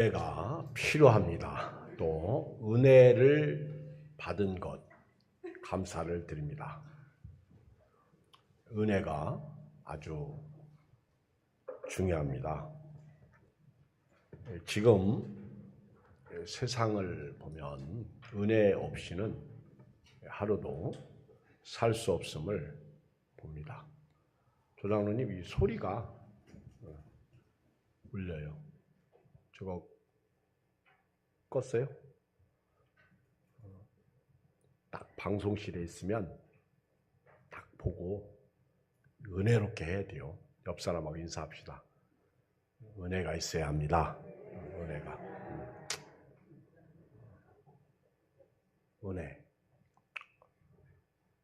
은혜가 필요합니다. 또 은혜를 받은 것 감사를 드립니다. 은혜가 아주 중요합니다. 지금 세상을 보면 은혜 없이는 하루도 살 수 없음을 봅니다. 조장로님, 이 소리가 울려요. 저거 껐어요? 딱 방송실에 있으면 딱 보고 은혜롭게 해야 돼요. 옆 사람하고 인사합시다. 은혜가 있어야 합니다.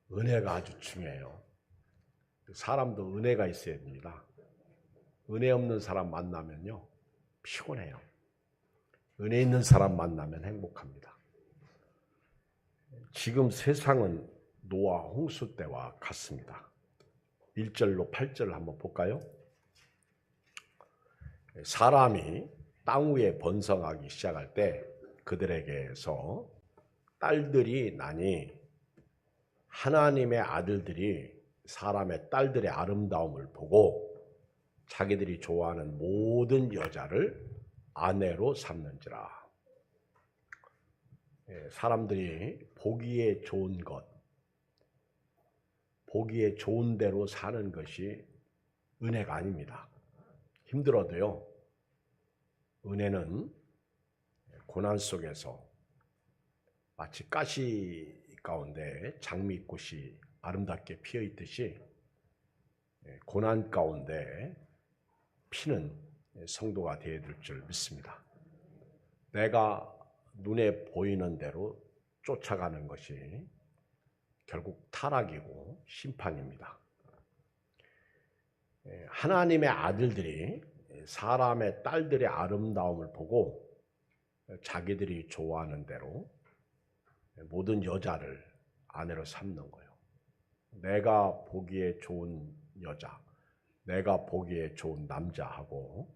은혜가 아주 중요해요. 사람도 은혜가 있어야 됩니다. 은혜 없는 사람 만나면요 피곤해요. 은혜 있는 사람 만나면 행복합니다. 지금 세상은 노아 홍수 때와 같습니다. 1절로 8절을 한번 볼까요? 사람이 땅 위에 번성하기 시작할 때 그들에게서 딸들이 나니 하나님의 아들들이 사람의 딸들의 아름다움을 보고 자기들이 좋아하는 모든 여자를 아내로 삼는지라. 사람들이 보기에 좋은 것, 보기에 좋은 대로 사는 것이 은혜가 아닙니다. 힘들어도요, 은혜는 고난 속에서 마치 가시 가운데 장미꽃이 아름답게 피어 있듯이 고난 가운데 피는 성도가 되어야 될 줄 믿습니다. 내가 눈에 보이는 대로 쫓아가는 것이 결국 타락이고 심판입니다. 하나님의 아들들이 사람의 딸들의 아름다움을 보고 자기들이 좋아하는 대로 모든 여자를 아내로 삼는 거예요. 내가 보기에 좋은 여자, 내가 보기에 좋은 남자하고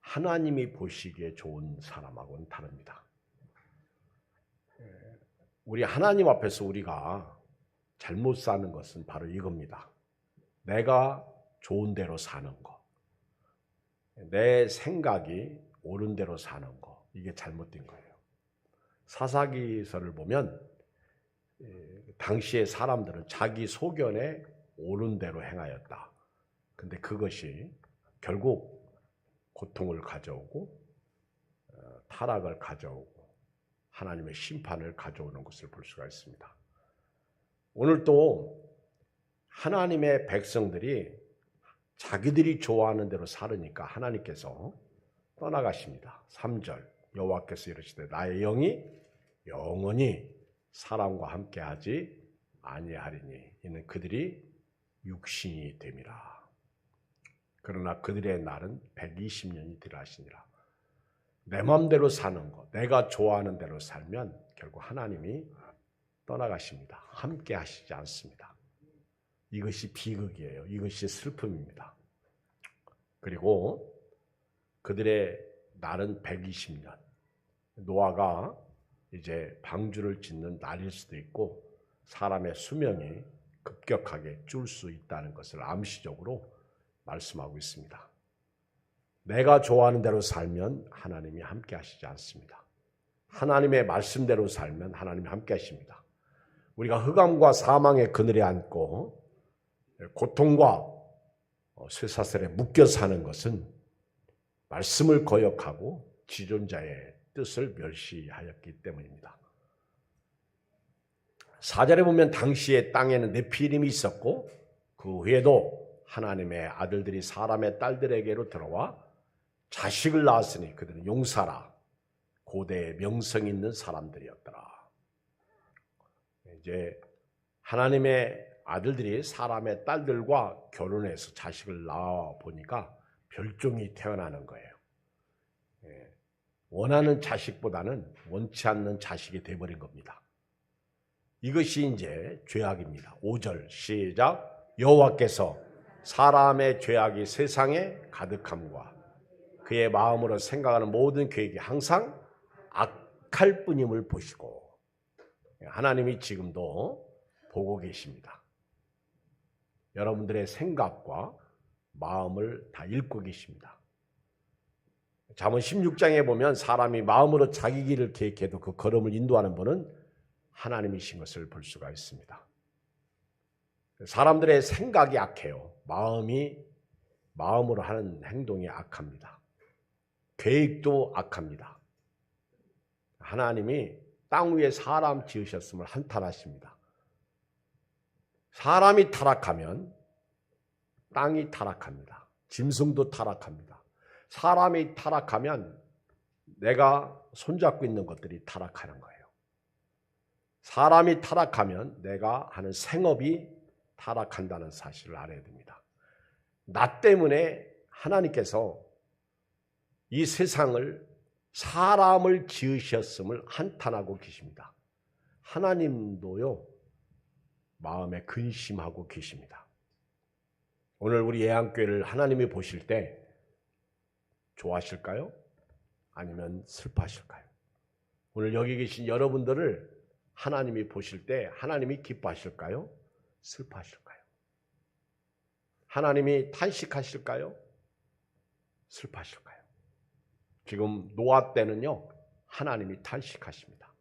하나님이 보시기에 좋은 사람하고는 다릅니다. 우리 하나님 앞에서 우리가 잘못 사는 것은 바로 이겁니다. 내가 좋은 대로 사는 거, 내 생각이 옳은 대로 사는 거, 이게 잘못된 거예요. 사사기서를 보면 당시의 사람들은 자기 소견에 옳은 대로 행하였다. 근데 그것이 결국 고통을 가져오고 타락을 가져오고 하나님의 심판을 가져오는 것을 볼 수가 있습니다. 오늘 또 하나님의 백성들이 자기들이 좋아하는 대로 살으니까 하나님께서 떠나가십니다. 3절 여호와께서 이르시되 나의 영이 영원히 사람과 함께하지 아니하리니 이는 그들이 육신이 됨이라. 그러나 그들의 날은 120년이 되라 하시니라. 내 마음대로 사는 것, 내가 좋아하는 대로 살면 결국 하나님이 떠나가십니다. 함께 하시지 않습니다. 이것이 비극이에요. 이것이 슬픔입니다. 그리고 그들의 날은 120년. 노아가 이제 방주를 짓는 날일 수도 있고 사람의 수명이 급격하게 줄 수 있다는 것을 암시적으로 말씀하고 있습니다. 내가 좋아하는 대로 살면 하나님이 함께 하시지 않습니다. 하나님의 말씀대로 살면 하나님이 함께 하십니다. 우리가 흑암과 사망의 그늘에 앉고 고통과 쇠사슬에 묶여 사는 것은 말씀을 거역하고 지존자의 뜻을 멸시하였기 때문입니다. 4절에 보면 당시에 땅에는 네피림이 있었고 그 후에도 하나님의 아들들이 사람의 딸들에게로 들어와 자식을 낳았으니 그들은 용사라 고대의 명성 있는 사람들이었더라. 이제 하나님의 아들들이 사람의 딸들과 결혼해서 자식을 낳아 보니까 별종이 태어나는 거예요. 원하는 자식보다는 원치 않는 자식이 돼버린 겁니다. 이것이 이제 죄악입니다. 5절 시작. 여호와께서 사람의 죄악이 세상에 가득함과 그의 마음으로 생각하는 모든 계획이 항상 악할 뿐임을 보시고 하나님이 지금도 보고 계십니다. 여러분들의 생각과 마음을 다 읽고 계십니다. 잠언 16장에 보면 사람이 마음으로 자기 길을 계획해도 그 걸음을 인도하는 분은 하나님이신 것을 볼 수가 있습니다. 사람들의 생각이 악해요. 마음으로 하는 행동이 악합니다. 계획도 악합니다. 하나님이 땅 위에 사람 지으셨음을 한탄하십니다. 사람이 타락하면 땅이 타락합니다. 짐승도 타락합니다. 사람이 타락하면 내가 손잡고 있는 것들이 타락하는 거예요. 사람이 타락하면 내가 하는 생업이 타락한다는 사실을 알아야 됩니다. 나 때문에 하나님께서 이 세상을 사람을 지으셨음을 한탄하고 계십니다. 하나님도요, 마음에 근심하고 계십니다. 오늘 우리 예한교회를 하나님이 보실 때 좋아하실까요? 아니면 슬퍼하실까요? 오늘 여기 계신 여러분들을 하나님이 보실 때 하나님이 기뻐하실까요? 슬퍼하실까요? 하나님이 탄식하실까요? 슬퍼하실까요? 지금 노아 때는요, 하나님이 탄식하십니다.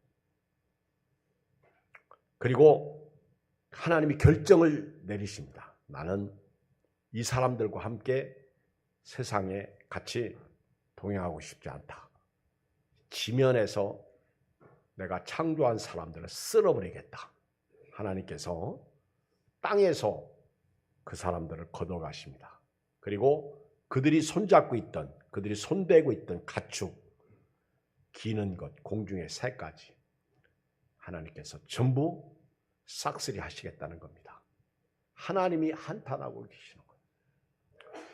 그리고 하나님이 결정을 내리십니다. 나는 이 사람들과 함께 세상에 같이 동행하고 싶지 않다. 지면에서 내가 창조한 사람들을 쓸어버리겠다. 하나님께서 땅에서 그 사람들을 걷어가십니다. 그리고 그들이 손잡고 있던, 그들이 손대고 있던 가축, 기는 것, 공중의 새까지 하나님께서 전부 싹쓸이 하시겠다는 겁니다. 하나님이 한탄하고 계시는 거예요.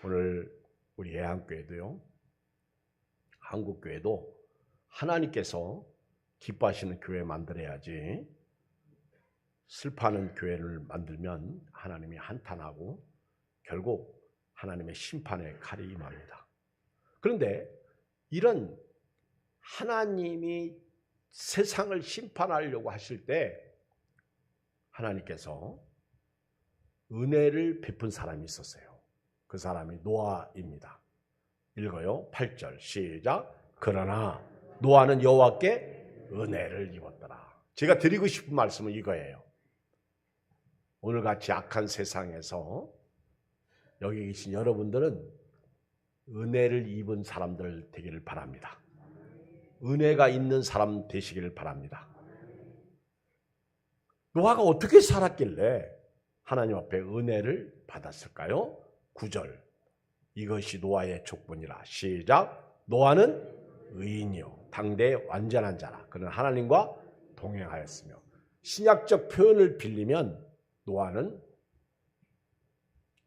오늘 우리 예한교회도요, 한국교회도 하나님께서 기뻐하시는 교회 만들어야지 슬퍼하는 교회를 만들면 하나님이 한탄하고 결국 하나님의 심판의 칼이 임합니다. 그런데 이런 하나님이 세상을 심판하려고 하실 때 하나님께서 은혜를 베푼 사람이 있었어요. 그 사람이 노아입니다. 읽어요. 8절 시작. 그러나 노아는 여호와께 은혜를 입었더라. 제가 드리고 싶은 말씀은 이거예요. 오늘같이 악한 세상에서 여기 계신 여러분들은 은혜를 입은 사람들 되기를 바랍니다. 은혜가 있는 사람 되시기를 바랍니다. 노아가 어떻게 살았길래 하나님 앞에 은혜를 받았을까요? 9절 이것이 노아의 족보니라. 시작. 노아는 의인이요 당대에 완전한 자라. 그는 하나님과 동행하였으며. 신약적 표현을 빌리면 노아는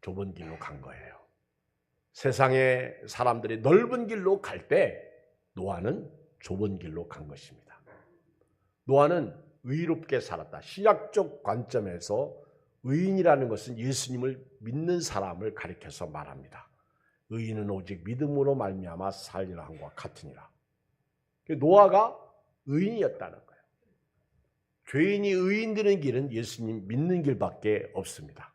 좁은 길로 간 거예요. 세상의 사람들이 넓은 길로 갈 때 노아는 좁은 길로 간 것입니다. 노아는 의롭게 살았다. 신약적 관점에서 의인이라는 것은 예수님을 믿는 사람을 가리켜서 말합니다. 의인은 오직 믿음으로 말미암아 살리라 함과 같으니라. 노아가 의인이었다는 거예요. 죄인이 의인 되는 길은 예수님 믿는 길밖에 없습니다.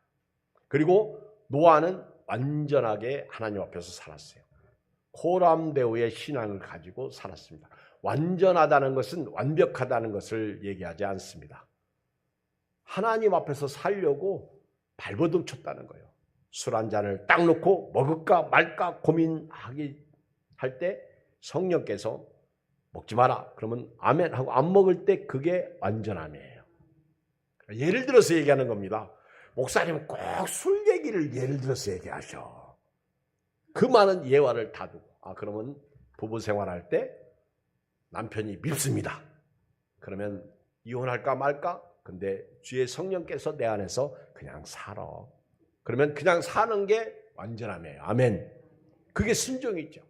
그리고 노아는 완전하게 하나님 앞에서 살았어요. 코람데오의 신앙을 가지고 살았습니다. 완전하다는 것은 완벽하다는 것을 얘기하지 않습니다. 하나님 앞에서 살려고 발버둥 쳤다는 거예요. 술 한 잔을 딱 놓고 먹을까 말까 고민하기 할 때 성령께서 먹지 마라. 그러면 아멘 하고 안 먹을 때 그게 완전함이에요. 예를 들어서 얘기하는 겁니다. 목사님은 꼭 술 얘기를 예를 들어서 얘기하셔. 그 많은 예화를 다 두고. 그러면 부부 생활할 때 남편이 밉습니다. 그러면 이혼할까 말까? 근데 주의 성령께서 내 안에서 그냥 살아. 그러면 그냥 사는 게 완전함이에요. 아멘. 그게 순종이죠.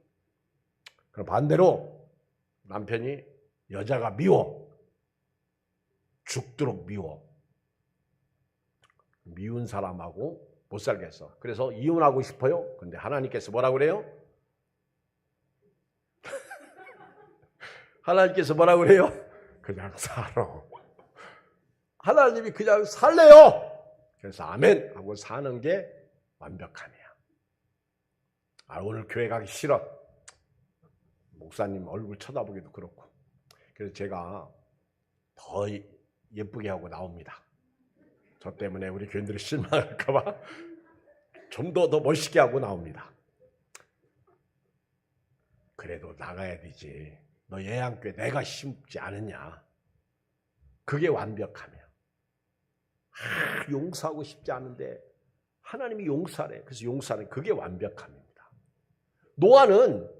그럼 반대로 남편이 여자가 미워. 죽도록 미워. 미운 사람하고 못 살겠어. 그래서 이혼하고 싶어요. 근데 하나님께서 뭐라고 그래요? 하나님께서 뭐라고 그래요? 그냥 살아. 하나님이 그냥 살래요. 그래서 아멘 하고 사는 게 완벽함이야. 오늘 교회 가기 싫어. 목사님 얼굴 쳐다보기도 그렇고. 그래서 제가 더 예쁘게 하고 나옵니다. 저 때문에 우리 교인들이 실망할까 봐 좀 더 멋있게 하고 나옵니다. 그래도 나가야 되지. 너 예양교회 내가 심지 않느냐. 그게 완벽함이야. 용서하고 싶지 않은데 하나님이 용서하래. 그래서 용서하는 그게 완벽함입니다. 노아는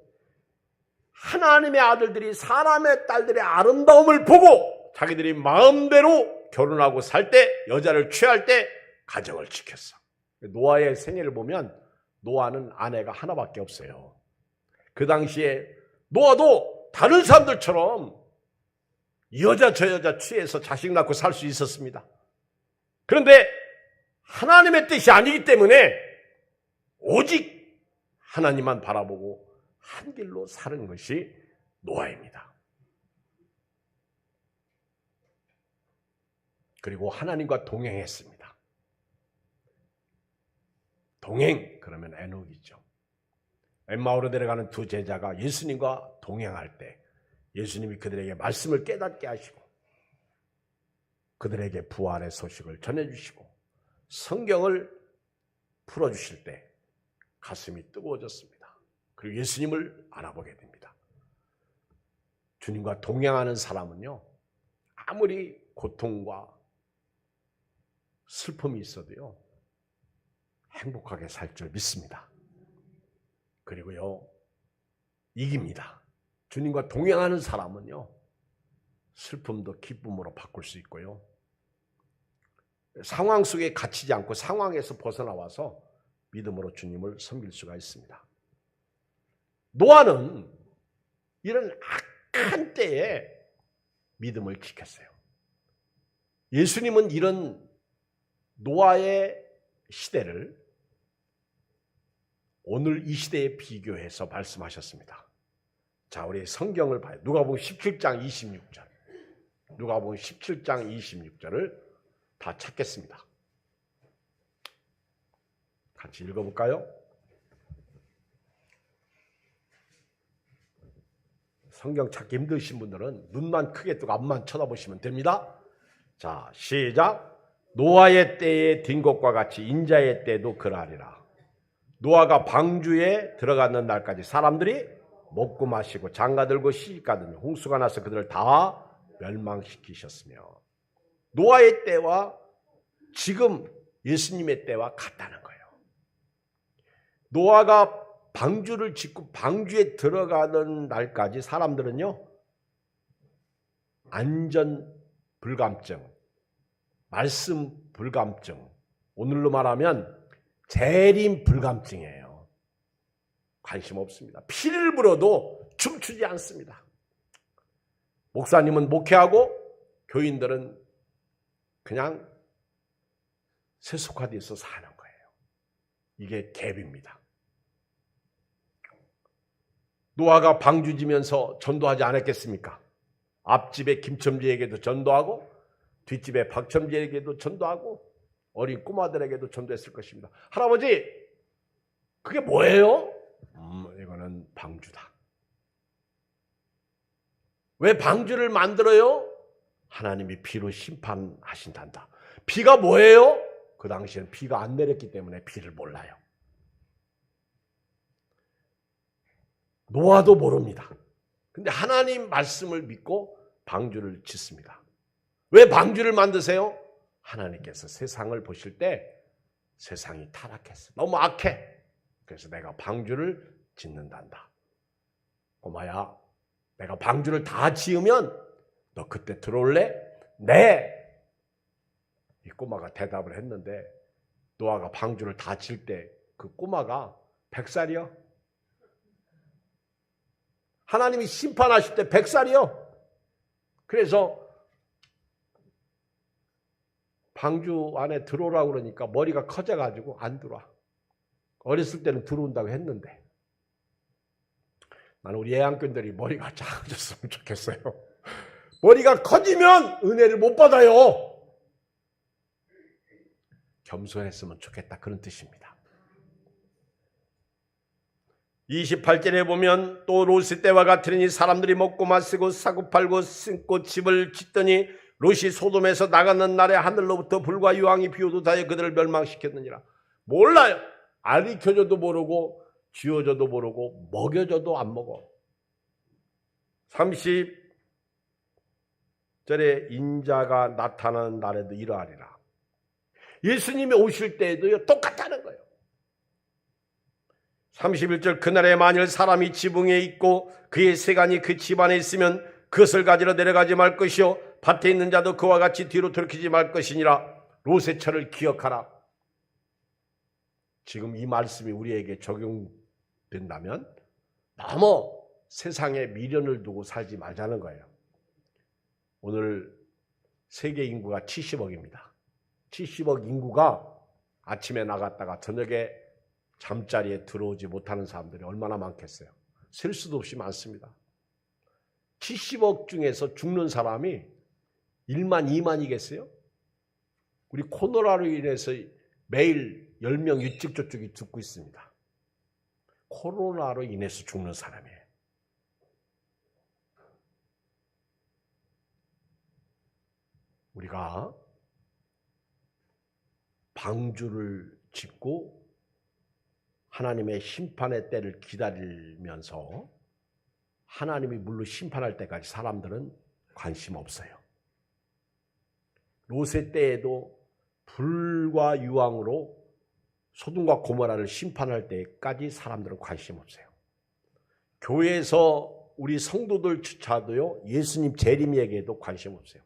하나님의 아들들이 사람의 딸들의 아름다움을 보고 자기들이 마음대로 결혼하고 살 때, 여자를 취할 때 가정을 지켰어. 노아의 생애를 보면 노아는 아내가 하나밖에 없어요. 그 당시에 노아도 다른 사람들처럼 이 여자 저 여자 취해서 자식 낳고 살 수 있었습니다. 그런데 하나님의 뜻이 아니기 때문에 오직 하나님만 바라보고 한 길로 사는 것이 노아입니다. 그리고 하나님과 동행했습니다. 동행 그러면 에녹이죠. 엠마오로 내려가는 두 제자가 예수님과 동행할 때 예수님이 그들에게 말씀을 깨닫게 하시고 그들에게 부활의 소식을 전해주시고 성경을 풀어주실 때 가슴이 뜨거워졌습니다. 그리고 예수님을 알아보게 됩니다. 주님과 동행하는 사람은요, 아무리 고통과 슬픔이 있어도요, 행복하게 살 줄 믿습니다. 그리고요, 이깁니다. 주님과 동행하는 사람은요, 슬픔도 기쁨으로 바꿀 수 있고요, 상황 속에 갇히지 않고 상황에서 벗어나와서 믿음으로 주님을 섬길 수가 있습니다. 노아는 이런 악한 때에 믿음을 지켰어요. 예수님은 이런 노아의 시대를 오늘 이 시대에 비교해서 말씀하셨습니다. 자, 우리 성경을 봐요. 누가복음 17장 26절. 누가복음 17장 26절을 다 찾겠습니다. 같이 읽어볼까요? 성경 찾기 힘드신 분들은 눈만 크게 뜨고 앞만 쳐다보시면 됩니다. 자, 시작. 노아의 때에 된 것과 같이 인자의 때도 그러하리라. 노아가 방주에 들어가는 날까지 사람들이 먹고 마시고 장가들고 시집가더니 홍수가 나서 그들을 다 멸망시키셨으며, 노아의 때와 지금 예수님의 때와 같다는 거예요. 노아가 방주를 짓고 방주에 들어가는 날까지 사람들은요, 안전 불감증, 말씀 불감증, 오늘로 말하면 재림 불감증이에요. 관심 없습니다. 피를 불어도 춤추지 않습니다. 목사님은 목회하고 교인들은 그냥 세속화돼서 사는 거예요. 이게 갭입니다. 노아가 방주 지면서 전도하지 않았겠습니까? 앞집에 김첨지에게도 전도하고 뒷집에 박첨지에게도 전도하고 어린 꼬마들에게도 전도했을 것입니다. 할아버지, 그게 뭐예요? 이거는 방주다. 왜 방주를 만들어요? 하나님이 비로 심판하신단다. 비가 뭐예요? 그 당시에는 비가 안 내렸기 때문에 비를 몰라요. 노아도 모릅니다. 근데 하나님 말씀을 믿고 방주를 짓습니다. 왜 방주를 만드세요? 하나님께서 세상을 보실 때 세상이 타락했어. 너무 악해. 그래서 내가 방주를 짓는단다. 꼬마야, 내가 방주를 다 지으면 너 그때 들어올래? 네. 이 꼬마가 대답을 했는데 노아가 방주를 다 질 때 그 꼬마가 100살이요? 하나님이 심판하실 때 100살이요? 그래서 방주 안에 들어오라고 그러니까 머리가 커져가지고 안 들어와. 어렸을 때는 들어온다고 했는데 나는 우리 애완견들이 머리가 작아졌으면 좋겠어요. 머리가 커지면 은혜를 못 받아요. 겸손했으면 좋겠다, 그런 뜻입니다. 28절에 보면 또 롯의 때와 같으니 사람들이 먹고 마시고 사고 팔고 심고 집을 짓더니 롯이 소돔에서 나가는 날에 하늘로부터 불과 유황이 비오듯하여 그들을 멸망시켰느니라. 몰라요. 가르쳐줘도 모르고 쥐어줘도 모르고 먹여줘도 안 먹어. 30절에 인자가 나타나는 날에도 이러하리라. 예수님이 오실 때에도요, 똑같다는 거예요. 31절 그날에 만일 사람이 지붕에 있고 그의 세간이 그 집안에 있으면 그것을 가지러 내려가지 말 것이요 밭에 있는 자도 그와 같이 뒤로 돌이키지 말 것이니라. 롯의 철을 기억하라. 지금 이 말씀이 우리에게 적용된다면 너무 세상에 미련을 두고 살지 말자는 거예요. 오늘 세계 인구가 70억입니다. 70억 인구가 아침에 나갔다가 저녁에 잠자리에 들어오지 못하는 사람들이 얼마나 많겠어요. 셀 수도 없이 많습니다. 70억 중에서 죽는 사람이 1만 2만이겠어요? 우리 코로나로 인해서 매일 10명 이쪽 저쪽이 죽고 있습니다. 코로나로 인해서 죽는 사람이에요. 우리가 방주를 짓고 하나님의 심판의 때를 기다리면서 하나님이 물로 심판할 때까지 사람들은 관심 없어요. 롯의 때에도 불과 유황으로 소돔과 고모라를 심판할 때까지 사람들은 관심 없어요. 교회에서 우리 성도들조차도요, 예수님 재림에게도 관심 없어요.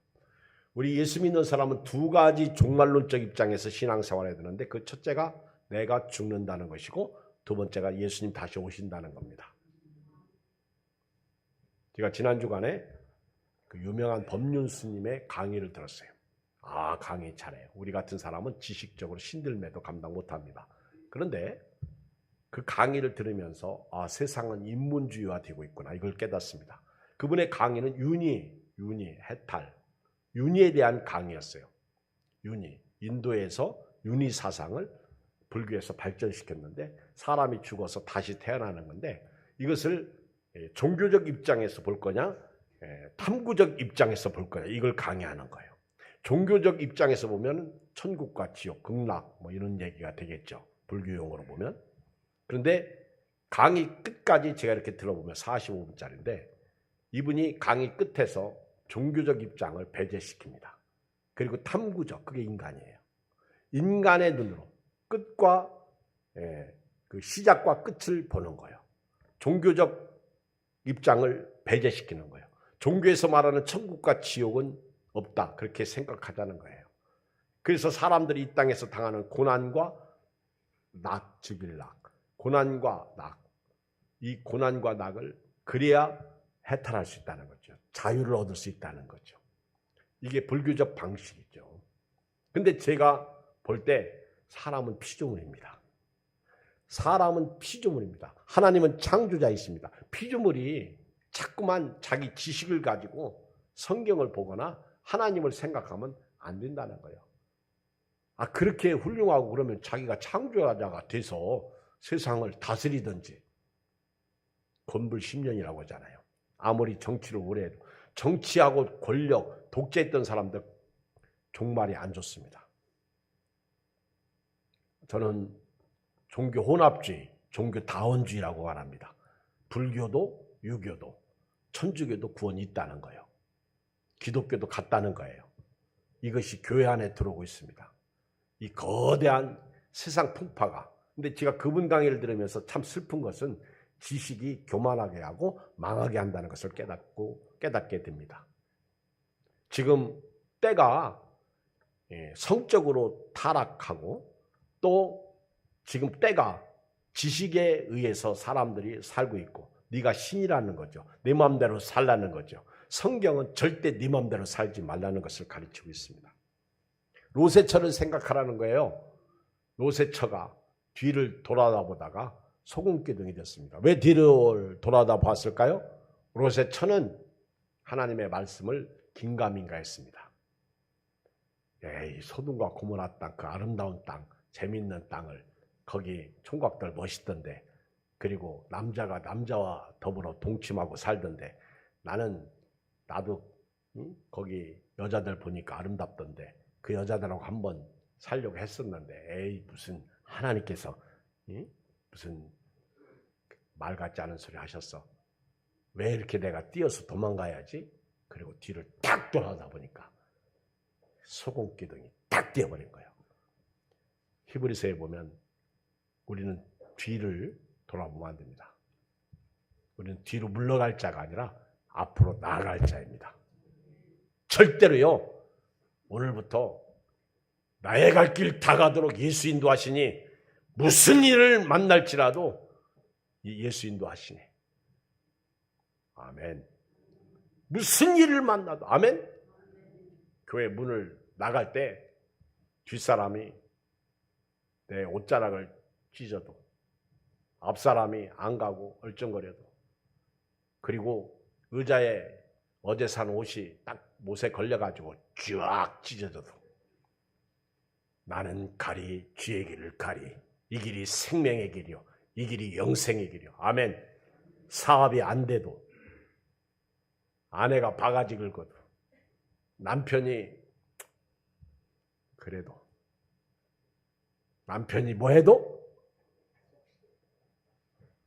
우리 예수 믿는 사람은 두 가지 종말론적 입장에서 신앙생활을 해야 되는데, 그 첫째가 내가 죽는다는 것이고 두 번째가 예수님 다시 오신다는 겁니다. 제가 지난 주간에 그 유명한 법륜스님의 강의를 들었어요. 아, 강의 잘해요. 우리 같은 사람은 지식적으로 신들매도 감당 못합니다. 그런데 그 강의를 들으면서 아, 세상은 인문주의화되고 있구나, 이걸 깨닫습니다. 그분의 강의는 해탈, 윤희에 대한 강의였어요. 윤희, 인도에서 윤희 사상을 불교에서 발전시켰는데 사람이 죽어서 다시 태어나는 건데, 이것을 종교적 입장에서 볼 거냐, 탐구적 입장에서 볼 거냐, 이걸 강의하는 거예요. 종교적 입장에서 보면 천국과 지옥, 극락 뭐 이런 얘기가 되겠죠, 불교용어로 보면. 그런데 강의 끝까지 제가 이렇게 들어보면 45분짜리인데 이분이 강의 끝에서 종교적 입장을 배제시킵니다. 그리고 탐구적, 그게 인간이에요. 인간의 눈으로 끝과 그 시작과 끝을 보는 거예요. 종교적 입장을 배제시키는 거예요. 종교에서 말하는 천국과 지옥은 없다, 그렇게 생각하자는 거예요. 그래서 사람들이 이 땅에서 당하는 고난과 낙, 즉일낙, 고난과 낙, 이 고난과 낙을 그래야 해탈할 수 있다는 거죠. 자유를 얻을 수 있다는 거죠. 이게 불교적 방식이죠. 근데 제가 볼 때 사람은 피조물입니다. 사람은 피조물입니다. 하나님은 창조자이십니다. 피조물이 자꾸만 자기 지식을 가지고 성경을 보거나 하나님을 생각하면 안 된다는 거예요. 아, 그렇게 훌륭하고 그러면 자기가 창조자가 돼서 세상을 다스리든지. 건불 10년이라고 하잖아요. 아무리 정치를 오래 해도 정치하고 권력, 독재했던 사람들 종말이 안 좋습니다. 저는 종교 혼합주의, 종교 다원주의라고 말합니다. 불교도 유교도 천주교도 구원이 있다는 거예요. 기독교도 같다는 거예요. 이것이 교회 안에 들어오고 있습니다. 이 거대한 세상 풍파가. 근데 제가 그분 강의를 들으면서 참 슬픈 것은 지식이 교만하게 하고 망하게 한다는 것을 깨닫게 됩니다. 지금 때가 성적으로 타락하고 또 지금 때가 지식에 의해서 사람들이 살고 있고, 네가 신이라는 거죠. 네 마음대로 살라는 거죠. 성경은 절대 네 마음대로 살지 말라는 것을 가르치고 있습니다. 롯의 처를 생각하라는 거예요. 롯의 처가 뒤를 돌아다보다가 소금기둥이 됐습니다. 왜 뒤를 돌아다 봤을까요? 롯의 처는 하나님의 말씀을 긴가민가 했습니다. 이 소돔과 고모라 땅, 그 아름다운 땅, 재밌는 땅을, 거기 총각들 멋있던데, 그리고 남자가 남자와 더불어 동침하고 살던데, 나도 거기 여자들 보니까 아름답던데 그 여자들하고 한번 살려고 했었는데, 무슨 하나님께서 무슨 말 같지 않은 소리 하셨어. 왜 이렇게 내가 뛰어서 도망가야지? 그리고 뒤를 딱 돌아다 보니까 소금기둥이 딱 뛰어버린 거예요. 히브리서에 보면 우리는 뒤를 돌아보면 안 됩니다. 우리는 뒤로 물러갈 자가 아니라 앞으로 나아갈 자입니다. 절대로요. 오늘부터 나의 갈 길 다 가도록 예수 인도하시니, 무슨 일을 만날지라도 예수 인도하시니. 아멘. 무슨 일을 만나도. 아멘. 교회 문을 나갈 때 뒷사람이 내 옷자락을 찢어도, 앞사람이 안 가고 얼쩡거려도, 그리고 의자에 어제 산 옷이 딱 못에 걸려가지고 쫙 찢어져도, 나는 가리 주의 길을 가리. 이 길이 생명의 길이요, 이 길이 영생의 길이요. 아멘. 사업이 안 돼도, 아내가 바가지 긁어도, 남편이 그래도, 남편이 뭐 해도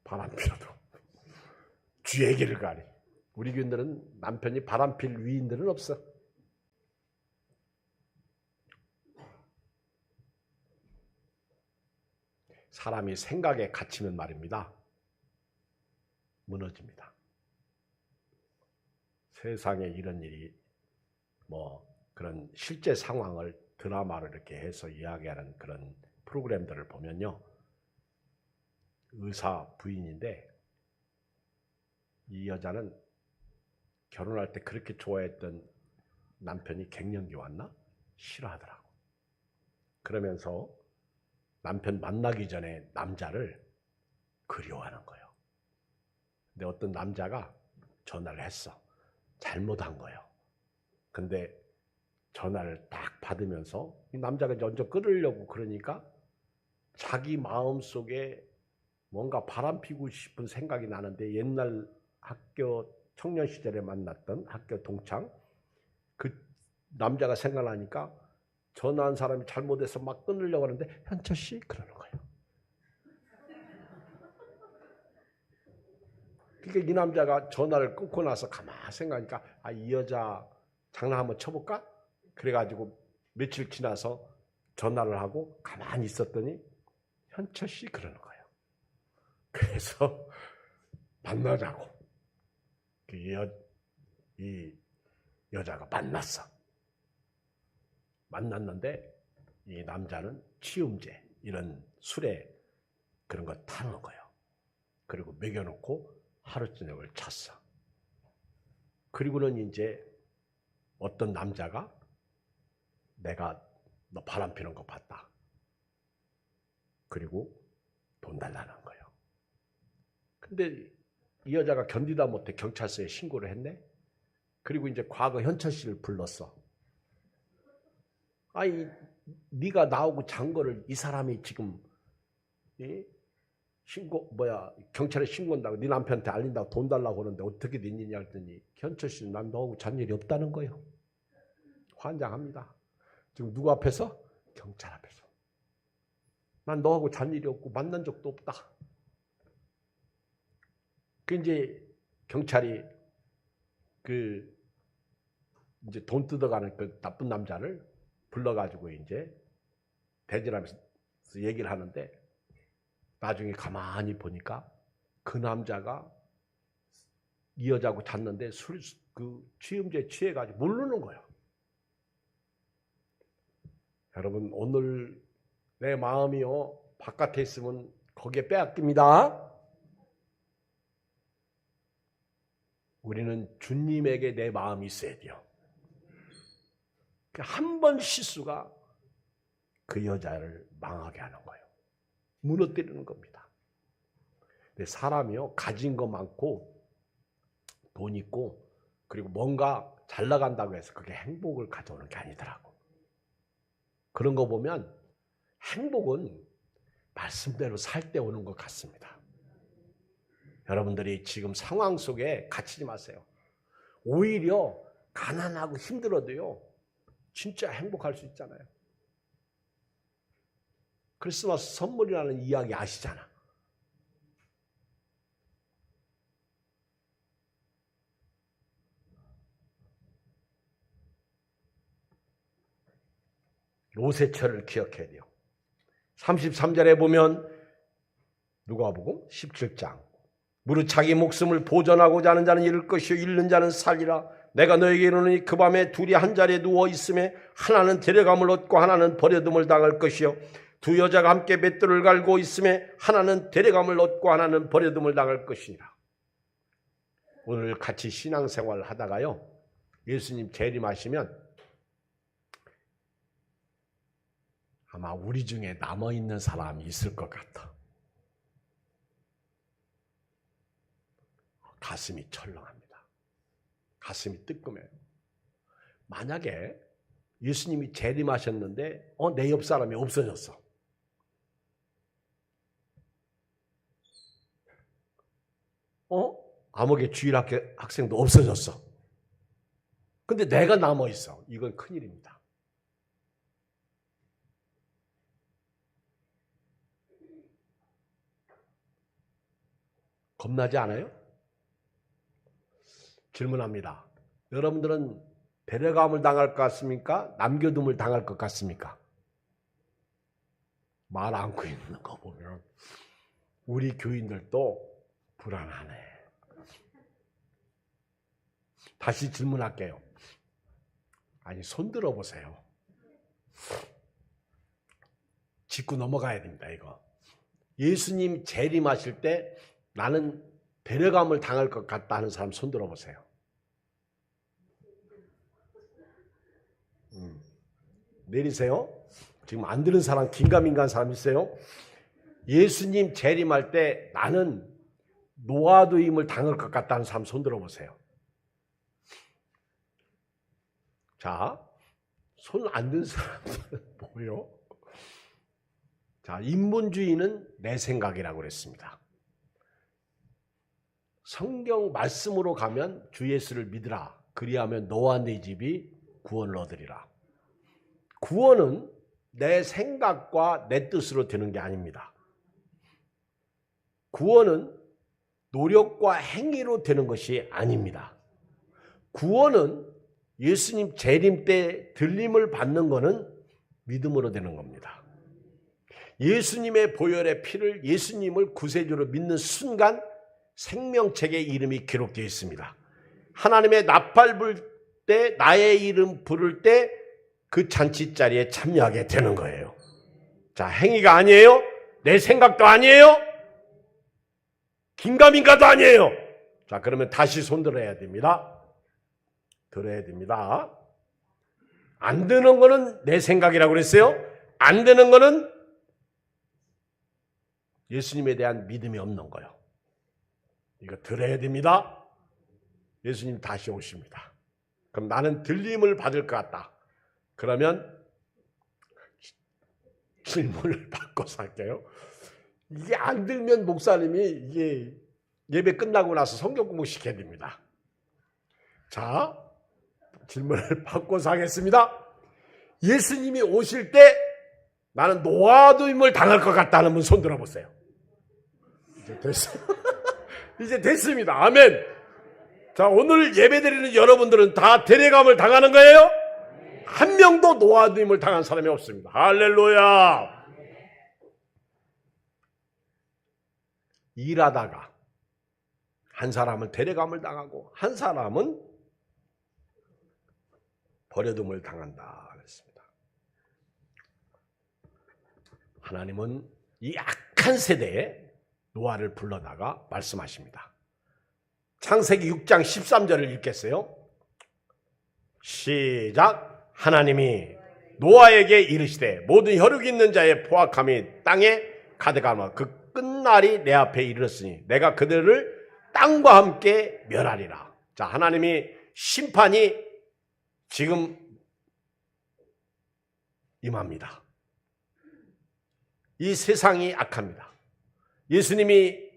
바람 피워도 주의 길을 가리. 우리 교인들은 남편이 바람 필 위인들은 없어. 사람이 생각에 갇히면 말입니다, 무너집니다. 세상에 이런 일이 그런 실제 상황을 드라마로 이렇게 해서 이야기하는 그런 프로그램들을 보면요, 의사 부인인데 이 여자는 결혼할 때 그렇게 좋아했던 남편이 갱년기 왔나? 싫어하더라고. 그러면서 남편 만나기 전에 남자를 그리워하는 거예요. 근데 어떤 남자가 전화를 했어. 잘못한 거예요. 근데 전화를 딱 받으면서 이 남자가 먼저 끊으려고 그러니까 자기 마음속에 뭔가 바람피고 싶은 생각이 나는데, 옛날 학교 청년 시절에 만났던 학교 동창 그 남자가 생각나니까 전화한 사람이 잘못해서 막 끊으려고 하는데, 현철 씨 그러는 거예요. 그러니까 이 남자가 전화를 끊고 나서 가만히 생각하니까, 이 여자 장난 한번 쳐볼까? 그래가지고 며칠 지나서 전화를 하고 가만히 있었더니 현철 씨 그러는 거예요. 그래서 만나자고 이 여자가 만났는데 이 남자는 치움제 이런 술에 그런 거 타는 거예요. 그리고 먹여놓고 하루 저녁을 잤어. 그리고는 이제 어떤 남자가 내가 너 바람 피는 거 봤다. 그리고 돈 달라는 거예요. 근데 이 여자가 견디다 못해 경찰서에 신고를 했네. 그리고 이제 과거 현철 씨를 불렀어. 네가 나오고 잔 거를 이 사람이 지금 경찰에 신고한다고, 네 남편한테 알린다고 돈 달라고 하는데 어떻게 된 일이냐 했더니, 현철 씨는 난 너하고 잔 일이 없다는 거예요. 환장합니다. 지금 누구 앞에서? 경찰 앞에서. 난 너하고 잔 일이 없고 만난 적도 없다. 그 이제 경찰이 이제 돈 뜯어가는 그 나쁜 남자를 불러가지고 이제 대질하면서 얘기를 하는데, 나중에 가만히 보니까 그 남자가 이 여자하고 잤는데 취음제 취해가지고 모르는 거예요. 여러분, 오늘 내 마음이요 바깥에 있으면 거기에 빼앗깁니다. 우리는 주님에게 내 마음이 있어야 돼요. 한 번 실수가 그 여자를 망하게 하는 거예요. 무너뜨리는 겁니다. 근데 사람이요, 가진 거 많고 돈 있고 그리고 뭔가 잘 나간다고 해서 그게 행복을 가져오는 게 아니더라고. 그런 거 보면 행복은 말씀대로 살 때 오는 것 같습니다. 여러분들이 지금 상황 속에 갇히지 마세요. 오히려 가난하고 힘들어도요, 진짜 행복할 수 있잖아요. 크리스마스 선물이라는 이야기 아시잖아. 로세철을 기억해야 돼요. 33절에 보면 누가복음 17장 무릇 자기 목숨을 보존하고자 하는 자는 잃을 것이요 잃는 자는 살리라. 내가 너에게 이르노니 그 밤에 둘이 한 자리에 누워 있음에 하나는 데려감을 얻고 하나는 버려둠을 당할 것이요 두 여자가 함께 맷돌을 갈고 있음에 하나는 데려감을 얻고 하나는 버려둠을 당할 것이니라. 오늘 같이 신앙생활을 하다가요, 예수님 재림하시면 아마 우리 중에 남아있는 사람이 있을 것 같아. 가슴이 철렁합니다. 가슴이 뜨끔해요. 만약에 예수님이 재림하셨는데 내 옆 사람이 없어졌어. 암흑의 주일학생도 없어졌어. 근데 내가 남아있어. 이건 큰일입니다. 겁나지 않아요? 질문합니다. 여러분들은 데려감을 당할 것 같습니까? 남겨둠을 당할 것 같습니까? 말 안고 있는 거 보면 우리 교인들도 불안하네. 다시 질문할게요. 아니, 손 들어보세요. 짚고 넘어가야 됩니다, 이거. 예수님 재림하실 때 나는 데려감을 당할 것 같다 하는 사람 손 들어보세요. 내리세요. 지금 안 들은 사람, 긴가민가한 사람 있어요? 예수님 재림할 때 나는 노아도임을 당할 것 같다는 사람 손 들어보세요. 자, 손 안 든 사람들은 뭐요? 자, 인본주의는 내 생각이라고 그랬습니다. 성경 말씀으로 가면 주 예수를 믿으라. 그리하면 너와 네 집이 구원을 얻으리라. 구원은 내 생각과 내 뜻으로 되는 게 아닙니다. 구원은 노력과 행위로 되는 것이 아닙니다. 구원은 예수님 재림 때 들림을 받는 것은 믿음으로 되는 겁니다. 예수님의 보혈의 피를, 예수님을 구세주로 믿는 순간 생명책의 이름이 기록되어 있습니다. 하나님의 나팔 불 때, 나의 이름 부를 때 그 잔치 자리에 참여하게 되는 거예요. 자, 행위가 아니에요. 내 생각도 아니에요. 긴가민가도 아니에요. 자, 그러면 다시 손 들어야 됩니다. 들어야 됩니다. 안 되는 거는 내 생각이라고 그랬어요. 안 되는 거는 예수님에 대한 믿음이 없는 거예요. 이거 들어야 됩니다. 예수님 다시 오십니다. 그럼 나는 들림을 받을 것 같다. 그러면 질문을 바꿔서 할게요. 이게 안 들면 목사님이 이게 예배 끝나고 나서 성경 공부 시켜야 됩니다. 자, 질문을 바꿔서 하겠습니다. 예수님이 오실 때 나는 노아도임을 당할 것 같다는 분 손 들어보세요. 이제 됐어요. 이제 됐습니다. 아멘. 자, 오늘 예배드리는 여러분들은 다 데려감을 당하는 거예요? 한 명도 노아도임을 당한 사람이 없습니다. 할렐루야. 일하다가 한 사람은 데려감을 당하고 한 사람은 버려둠을 당한다 그랬습니다. 하나님은 이 악한 세대에 노아를 불러다가 말씀하십니다. 창세기 6장 13절을 읽겠어요. 시작. 하나님이 노아에게 이르시되 모든 혈육 있는 자의 포악함이 땅에 가득하며 그 끝날이 내 앞에 이르렀으니 내가 그들을 땅과 함께 멸하리라. 자, 하나님이 심판이 지금 임합니다. 이 세상이 악합니다. 예수님이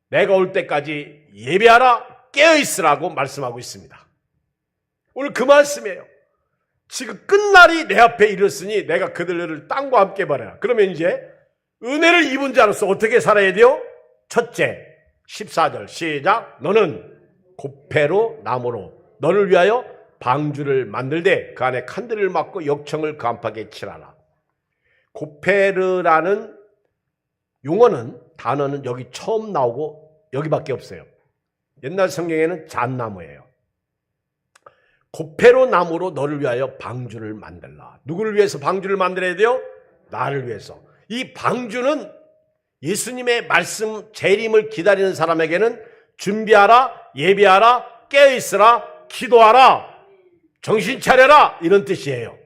내가 올 때까지 예배하라, 깨어있으라고 말씀하고 있습니다. 오늘 그 말씀이에요. 지금 끝날이 내 앞에 이르렀으니 내가 그들을 땅과 함께 버려라. 그러면 이제 은혜를 입은 자로서 어떻게 살아야 돼요? 첫째, 14절 시작. 너는 고패로 나무로 너를 위하여 방주를 만들되 그 안에 칸들을 막고 역청을 그 안팎에 칠하라. 고페르라는 용어는 단어는 여기 처음 나오고 여기밖에 없어요. 옛날 성경에는 잣나무예요. 고페로 나무로 너를 위하여 방주를 만들라. 누구를 위해서 방주를 만들어야 돼요? 나를 위해서. 이 방주는 예수님의 말씀 재림을 기다리는 사람에게는 준비하라, 예비하라, 깨어있으라, 기도하라, 정신 차려라 이런 뜻이에요.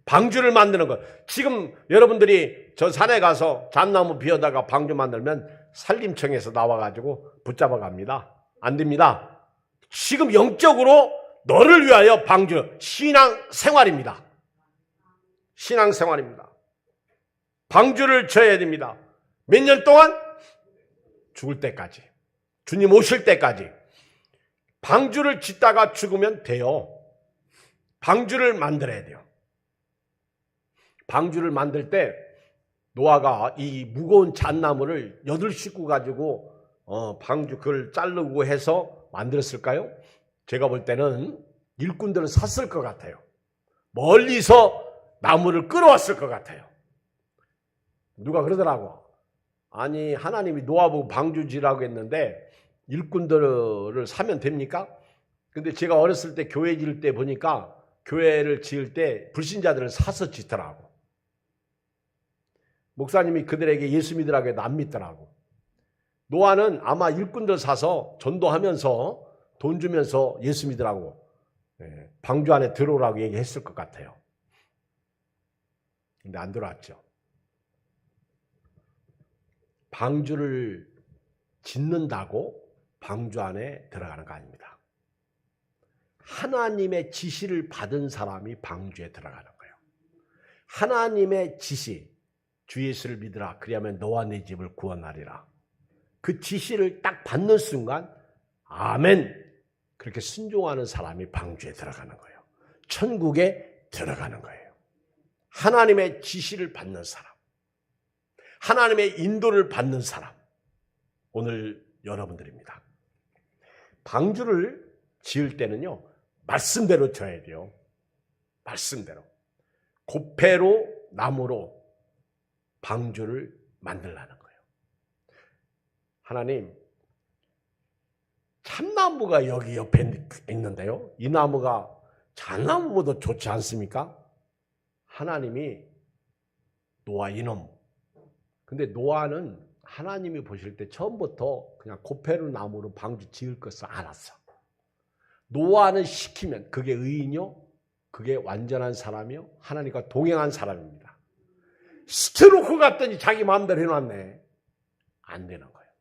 방주를 만드는 것. 지금 여러분들이 저 산에 가서 잣나무 비워다가 방주 만들면 산림청에서 나와가지고 붙잡아 갑니다. 안 됩니다. 지금 영적으로 너를 위하여 방주, 신앙생활입니다. 신앙생활입니다. 방주를 쳐야 됩니다. 몇 년 동안? 죽을 때까지. 주님 오실 때까지. 방주를 짓다가 죽으면 돼요. 방주를 만들어야 돼요. 방주를 만들 때 노아가 이 무거운 잣나무를 8식구 가지고 방주 그걸 자르고 해서 만들었을까요? 제가 볼 때는 일꾼들은 샀을 것 같아요. 멀리서 나무를 끌어왔을 것 같아요. 누가 그러더라고. 아니 하나님이 노아 보고 방주 지라고 했는데 일꾼들을 사면 됩니까? 근데 제가 어렸을 때 교회 지을 때 보니까 교회를 지을 때 불신자들을 사서 짓더라고. 목사님이 그들에게 예수 믿으라고 해도 안 믿더라고. 노아는 아마 일꾼들 사서 전도하면서 돈 주면서 예수 믿으라고 방주 안에 들어오라고 얘기했을 것 같아요. 근데 안 들어왔죠. 방주를 짓는다고 방주 안에 들어가는 거 아닙니다. 하나님의 지시를 받은 사람이 방주에 들어가는 거예요. 하나님의 지시, 주 예수를 믿으라. 그리하면 너와 네 집을 구원하리라. 그 지시를 딱 받는 순간 아멘. 그렇게 순종하는 사람이 방주에 들어가는 거예요. 천국에 들어가는 거예요. 하나님의 지시를 받는 사람. 하나님의 인도를 받는 사람. 오늘 여러분들입니다. 방주를 지을 때는요. 말씀대로 져야 돼요. 말씀대로. 고패로 나무로 방주를 만들라는 거예요. 하나님, 참나무가 여기 옆에 있는데요. 이 나무가 잣나무보다 좋지 않습니까? 하나님이 노아 이놈. 근데 노아는 하나님이 보실 때 처음부터 그냥 고패로 나무로 방주 지을 것을 알았어. 노아는 시키면 그게 의인이요? 그게 완전한 사람이요? 하나님과 동행한 사람입니다. 시켜놓고 갔더니 자기 마음대로 해놨네. 안 되는 거예요.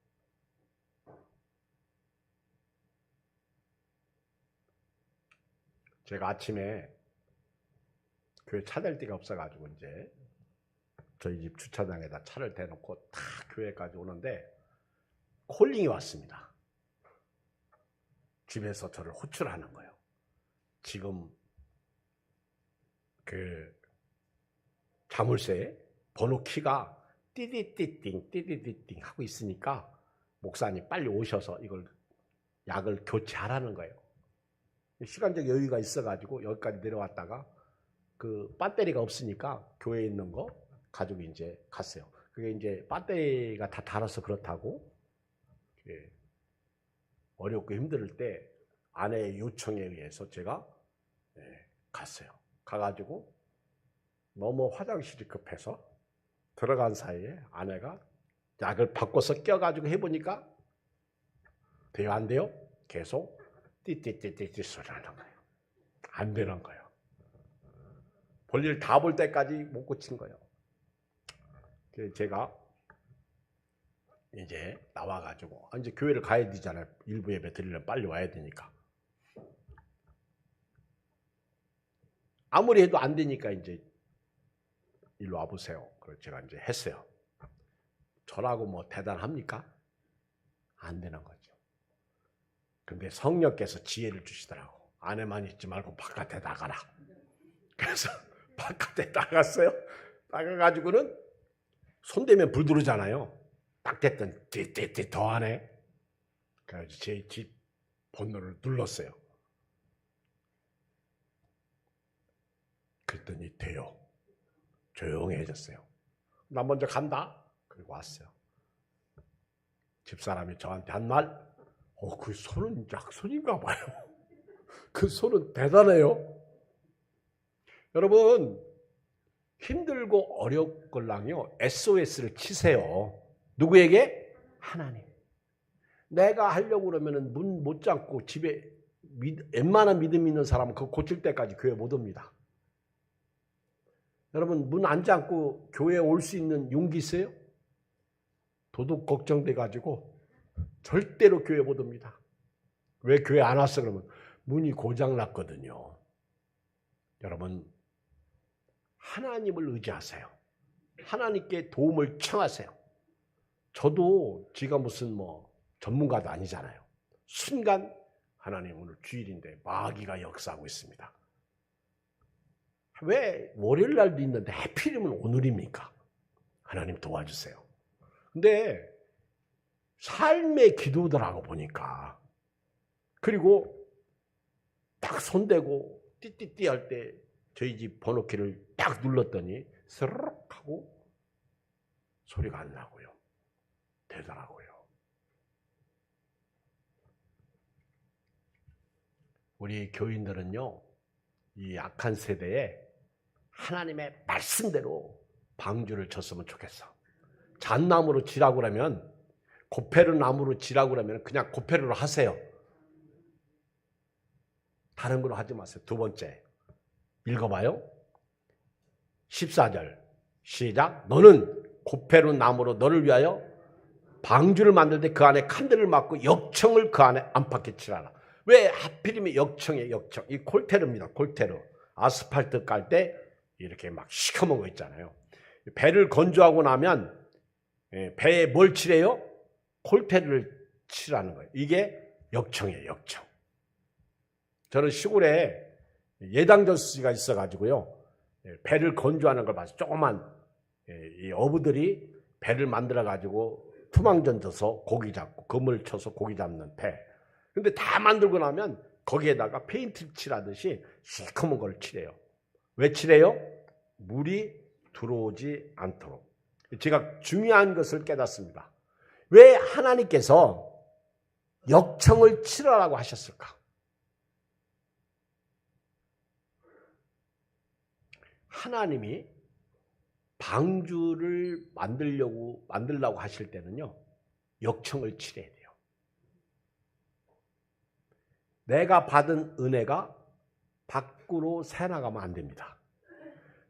제가 아침에 교회 차 댈 데가 없어가지고 이제 저희 집 주차장에다 차를 대놓고 다 교회까지 오는데 콜링이 왔습니다. 집에서 저를 호출하는 거예요. 지금 그 자물쇠 번호 키가 띠디띠띵 띠디띠띵 하고 있으니까 목사님 빨리 오셔서 이걸 약을 교체하라는 거예요. 시간적 여유가 있어가지고 여기까지 내려왔다가 그 배터리가 없으니까 교회에 있는 거 가지고 이제 갔어요. 그게 이제 배터리가 다 닳아서 그렇다고 어렵고 힘들 때 아내의 요청에 의해서 제가 갔어요. 가가지고 너무 화장실이 급해서 들어간 사이에 아내가 약을 바꿔서 껴가지고 해보니까 돼요, 안 돼요? 계속 띠띠띠띠띠 소리 나는 거예요. 안 되는 거예요. 볼일 다 볼 때까지 못 고친 거예요. 그래서 제가 이제 나와가지고 이제 교회를 가야 되잖아요. 일부 예배 드리려면 빨리 와야 되니까. 아무리 해도 안 되니까 이제 일로 와보세요. 그래서 제가 이제 했어요. 저라고 뭐 대단합니까? 안 되는 거죠. 근데 성령께서 지혜를 주시더라고. 안에만 있지 말고 바깥에 나가라. 그래서 바깥에 나갔어요. 나가가지고는 손대면 불 들어오잖아요. 딱 됐더니 띠띠띠 더 하네. 그래서 제 집 번호를 눌렀어요. 그랬더니 돼요. 조용해졌어요. 나 먼저 간다. 그리고 왔어요. 집사람이 저한테 한 말, 그 손은 약손인가 봐요. 그 손은 대단해요. 여러분, 힘들고 어렵걸랑요, SOS를 치세요. 누구에게? 하나님. 내가 하려고 그러면 문 못 잡고 집에 웬만한 믿음 있는 사람은 그거 고칠 때까지 교회 못 옵니다. 여러분, 문 안 잠고 교회에 올 수 있는 용기 있어요? 도둑 걱정돼가지고 절대로 교회 못 옵니다. 왜 교회 안 왔어? 그러면 문이 고장났거든요. 여러분, 하나님을 의지하세요. 하나님께 도움을 청하세요. 저도 지가 무슨 뭐 전문가도 아니잖아요. 순간 하나님 오늘 주일인데 마귀가 역사하고 있습니다. 왜 월요일 날도 있는데 하필이면 오늘입니까? 하나님 도와주세요. 근데 삶의 기도더라고 보니까. 그리고 딱 손대고 띠띠띠 할 때 저희 집 번호키를 딱 눌렀더니 스르륵 하고 소리가 안 나고요. 되더라고요. 우리 교인들은요, 이 악한 세대에 하나님의 말씀대로 방주를 쳤으면 좋겠어. 잣나무로 지라고 그러면, 고페르 나무로 지라고 그러면 그냥 고페르로 하세요. 다른 걸로 하지 마세요. 두 번째, 읽어봐요. 14절 시작. 너는 고페르 나무로 너를 위하여 방주를 만들 때 그 안에 칸들을 막고 역청을 그 안에 안팎에 칠하라. 왜 하필이면 역청이에요? 역청. 이 콜테르입니다. 콜테르. 아스팔트 깔 때 이렇게 막 시커먼 거 있잖아요. 배를 건조하고 나면 배에 뭘 칠해요? 콜테르를 칠하는 거예요. 이게 역청이에요. 역청. 저는 시골에 예당저수지가 있어가지고요, 배를 건조하는 걸 봐서 조그만 이 어부들이 배를 만들어가지고 투망전 져서 고기 잡고 그물 쳐서 고기 잡는 배. 근데 다 만들고 나면 거기에다가 페인트 칠하듯이 시커먼 걸 칠해요. 왜 칠해요? 물이 들어오지 않도록. 제가 중요한 것을 깨닫습니다. 왜 하나님께서 역청을 칠하라고 하셨을까? 하나님이 방주를 만들려고 하실 때는요, 역청을 칠해야 돼요. 내가 받은 은혜가 밖으로 새나가면 안 됩니다.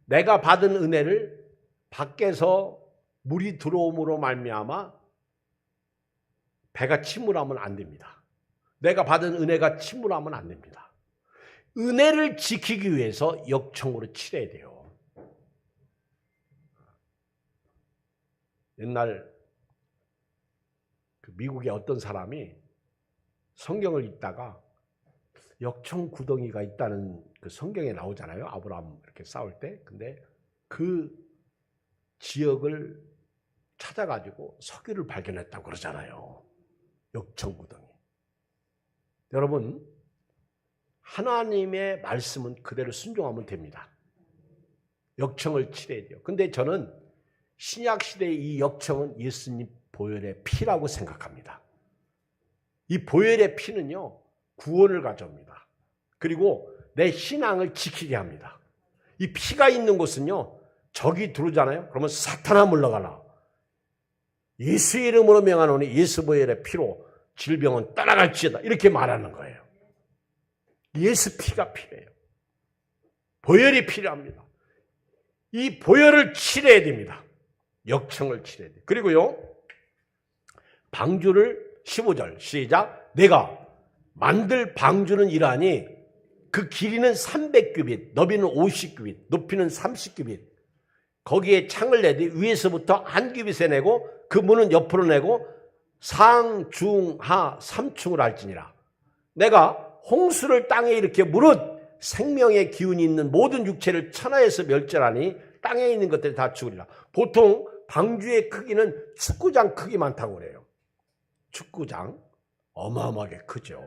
내가 받은 은혜를 밖에서 물이 들어옴으로 말미암아 배가 침몰하면 안 됩니다. 내가 받은 은혜가 침몰하면 안 됩니다. 은혜를 지키기 위해서 역청으로 칠해야 돼요. 옛날 그 미국의 어떤 사람이 성경을 읽다가 역청 구덩이가 있다는 그 성경에 나오잖아요. 아브라함 이렇게 싸울 때. 근데 그 지역을 찾아가지고 석유를 발견했다고 그러잖아요. 역청 구덩이. 여러분, 하나님의 말씀은 그대로 순종하면 됩니다. 역청을 칠해야 돼요. 근데 저는 신약시대의 이 역청은 예수님 보혈의 피라고 생각합니다. 이 보혈의 피는요, 구원을 가져옵니다. 그리고 내 신앙을 지키게 합니다. 이 피가 있는 곳은요, 적이 들어오잖아요. 그러면 사탄아 물러가라. 예수 이름으로 명하노니 예수 보혈의 피로 질병은 떠나갈지어다. 이렇게 말하는 거예요. 예수 피가 필요해요. 보혈이 필요합니다. 이 보혈을 칠해야 됩니다. 역청을 칠해야 돼요. 그리고요, 방주를 15절 시작. 내가 만들 방주는 이러하니 그 길이는 300규빗, 너비는 50규빗, 높이는 30규빗. 거기에 창을 내되 위에서부터 한 규빗에 내고 그 문은 옆으로 내고 상, 중, 하 3층으로 할지니라. 내가 홍수를 땅에 일으켜 무릇 생명의 기운이 있는 모든 육체를 천하에서 멸절하니 땅에 있는 것들이 다 죽으리라. 보통 방주의 크기는 축구장 크기 많다고 그래요. 축구장 어마어마하게 크죠.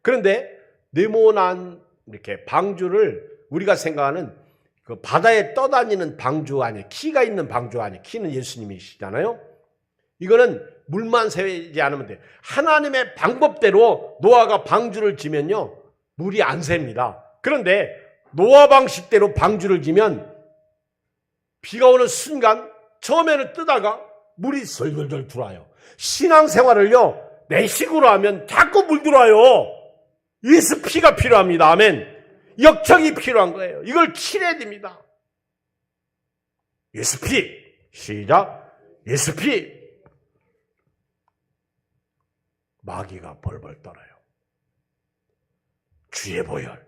그런데 네모난 이렇게 방주를 우리가 생각하는 그 바다에 떠다니는 방주 아니에요. 키가 있는 방주 아니에요. 키는 예수님이시잖아요. 이거는 물만 새지 않으면 돼요. 하나님의 방법대로 노아가 방주를 지면요, 물이 안 셉니다. 그런데 노아 방식대로 방주를 지면 비가 오는 순간 처음에는 뜨다가 물이 설설설 들어와요. 신앙생활을요, 내 식으로 하면 자꾸 물 들어와요. 예수피가 필요합니다. 아멘. 역정이 필요한 거예요. 이걸 치러야 됩니다. 예수피. 시작. 예수피. 마귀가 벌벌 떨어요. 주의 보혈,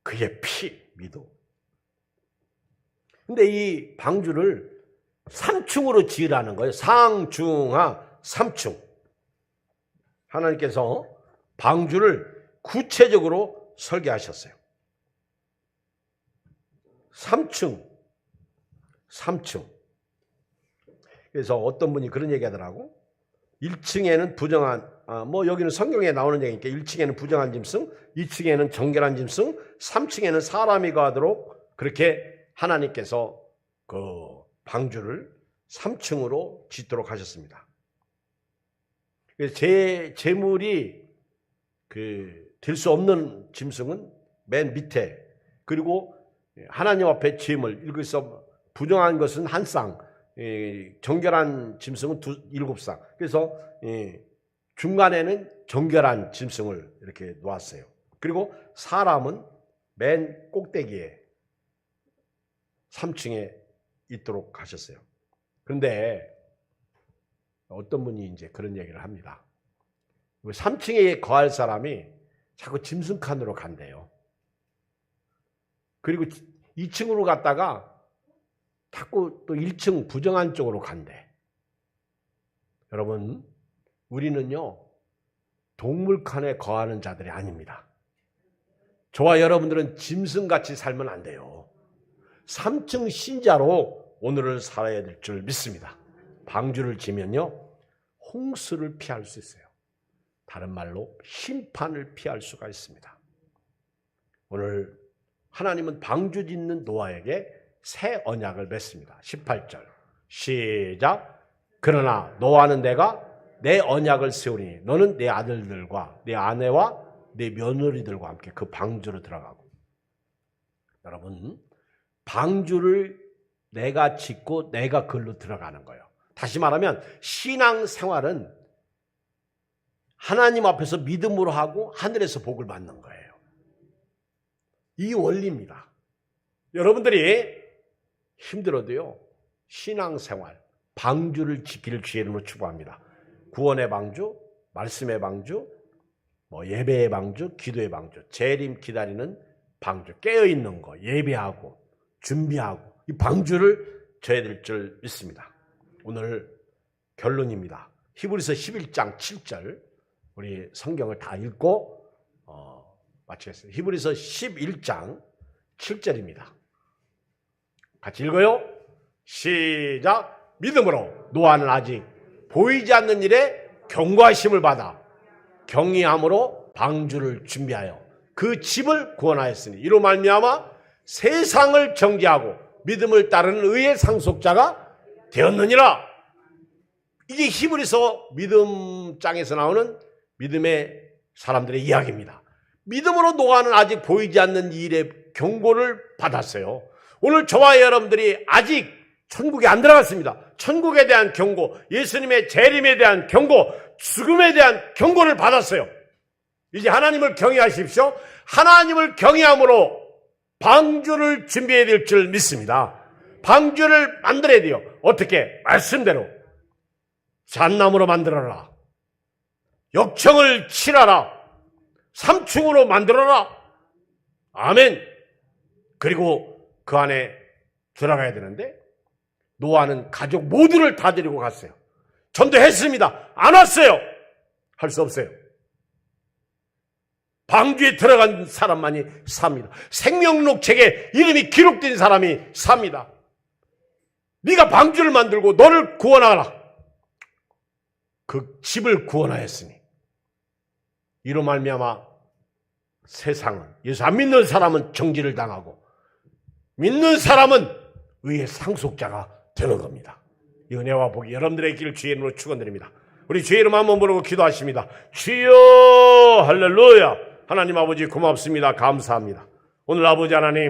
그의 피 믿어. 근데 이 방주를 3층으로 지으라는 거예요. 상, 중, 하 3층. 하나님께서 방주를 구체적으로 설계하셨어요. 3층. 그래서 어떤 분이 그런 얘기 하더라고. 1층에는 부정한, 여기는 성경에 나오는 얘기니까 1층에는 부정한 짐승, 2층에는 정결한 짐승, 3층에는 사람이 가도록 그렇게 하나님께서 그 방주를 3층으로 짓도록 하셨습니다. 그래서 제 재물이 될 수 없는 짐승은 맨 밑에, 그리고 하나님 앞에 짐을 읽어서 부정한 것은 한 쌍, 정결한 짐승은 7쌍. 그래서 중간에는 정결한 짐승을 이렇게 놓았어요. 그리고 사람은 맨 꼭대기에 3층에 있도록 하셨어요. 그런데 어떤 분이 이제 그런 얘기를 합니다. 3층에 거할 사람이 자꾸 짐승칸으로 간대요. 그리고 2층으로 갔다가 자꾸 또 1층 부정한 쪽으로 간대. 여러분, 우리는요, 동물칸에 거하는 자들이 아닙니다. 저와 여러분들은 짐승같이 살면 안 돼요. 3층 신자로 오늘을 살아야 될 줄 믿습니다. 방주를 지면요, 홍수를 피할 수 있어요. 다른 말로 심판을 피할 수가 있습니다. 오늘 하나님은 방주 짓는 노아에게 새 언약을 맺습니다. 18절 시작. 그러나 노아는 내가 내 언약을 세우니 너는 내 아들들과 내 아내와 내 며느리들과 함께 그 방주로 들어가고. 여러분, 방주를 내가 짓고 내가 그걸로 들어가는 거예요. 다시 말하면 신앙생활은 하나님 앞에서 믿음으로 하고 하늘에서 복을 받는 거예요. 이 원리입니다. 여러분들이 힘들어도요, 신앙생활, 방주를 지킬 기회로 축복합니다. 구원의 방주, 말씀의 방주, 예배의 방주, 기도의 방주, 재림 기다리는 방주, 깨어있는 거, 예배하고 준비하고 이 방주를 져야 될 줄 믿습니다. 오늘 결론입니다. 히브리서 11장 7절 우리 성경을 다 읽고 마치겠습니다. 히브리서 11장 7절입니다. 같이 읽어요. 시작. 믿음으로 노아는 아직 보이지 않는 일에 경고하심을 받아 경외함으로 방주를 준비하여 그 집을 구원하였으니 이로 말미암아 세상을 정죄하고 믿음을 따르는 의의 상속자가 되었느니라. 이게 히브리서 믿음장에서 나오는 믿음의 사람들의 이야기입니다. 믿음으로 노아는 아직 보이지 않는 일의 경고를 받았어요. 오늘 저와 여러분들이 아직 천국에 안 들어갔습니다. 천국에 대한 경고, 예수님의 재림에 대한 경고, 죽음에 대한 경고를 받았어요. 이제 하나님을 경외하십시오. 하나님을 경외함으로 방주를 준비해야 될 줄 믿습니다. 방주를 만들어야 돼요. 어떻게? 말씀대로 잣나무로 만들어라. 역청을 칠하라. 3층으로 만들어라. 아멘. 그리고 그 안에 들어가야 되는데 노아는 가족 모두를 다 데리고 갔어요. 전도했습니다. 안 왔어요. 할 수 없어요. 방주에 들어간 사람만이 삽니다. 생명록 책에 이름이 기록된 사람이 삽니다. 네가 방주를 만들고 너를 구원하라. 그 집을 구원하였으니 이로 말미암아 세상은, 예수 안 믿는 사람은 정죄를 당하고 믿는 사람은 의의 상속자가 되는 겁니다. 이 은혜와 복이 여러분들의 길 주의 이름으로 축원드립니다. 우리 주의 이름 한번 부르고 기도하십니다. 주여 할렐루야. 하나님 아버지 고맙습니다. 감사합니다. 오늘 아버지 하나님